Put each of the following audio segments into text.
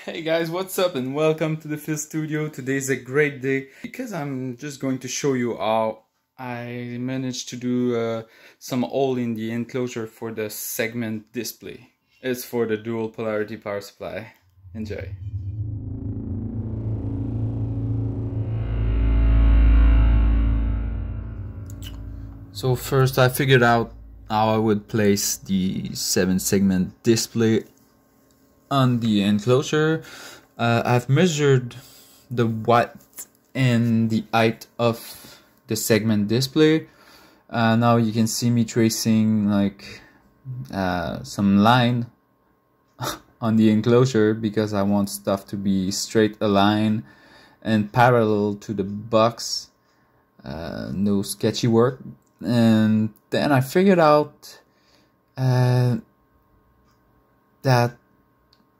Hey guys, what's up and welcome to the Phil Studio. Today's a great day because I'm just going to show you how I managed to do some hole in the enclosure for the segment display. It's for the dual polarity power supply. Enjoy. So first I figured out how I would place the 7-segment display on the enclosure. I've measured the width and the height of the segment display. Now you can see me tracing like some line on the enclosure because I want stuff to be straight aligned and parallel to the box. No sketchy work. And then I figured out that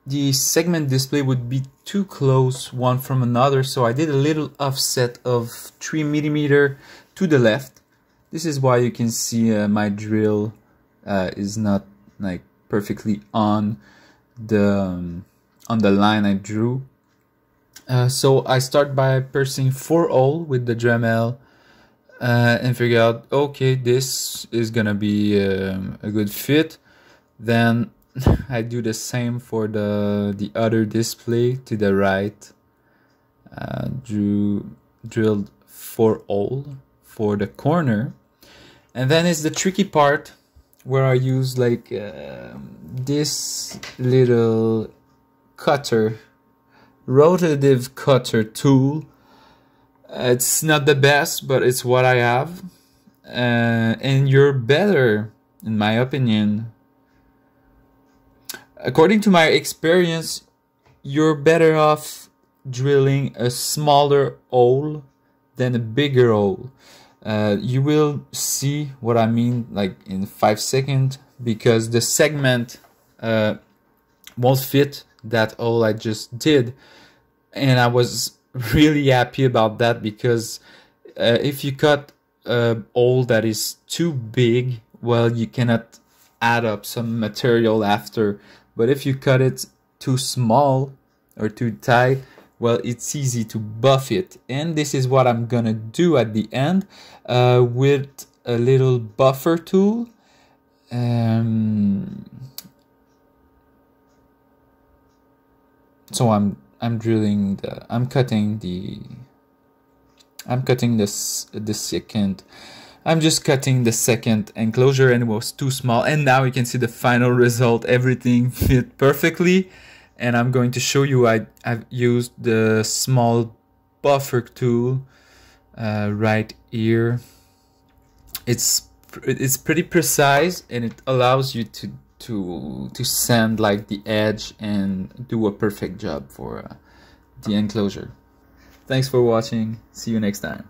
the segment display would be too close one from another, so I did a little offset of 3 millimeters to the left. This is why you can see my drill is not like perfectly on the line I drew. So I start by pressing 4 holes with the Dremel and figure out, okay, this is gonna be a good fit. Then I do the same for the other display to the right. Drilled 4 holes for the corner, and then is the tricky part where I use like this little cutter, rotative cutter tool. It's not the best, but it's what I have, and you're better, in my opinion. According to my experience, you're better off drilling a smaller hole than a bigger hole. You will see what I mean like in 5 seconds, because the segment won't fit that hole I just did, and I was really happy about that, because if you cut a hole that is too big, well, you cannot add up some material after. But if you cut it too small or too tight, well, it's easy to buff it. And this is what I'm gonna do at the end with a little buffer tool. So I'm cutting the second. I'm just cutting the second enclosure, and it was too small, and now you can see the final result. Everything fit perfectly, and I'm going to show you I've used the small buffer tool right here. It's pretty precise, and it allows you to sand like the edge and do a perfect job for the enclosure. Thanks for watching. See you next time.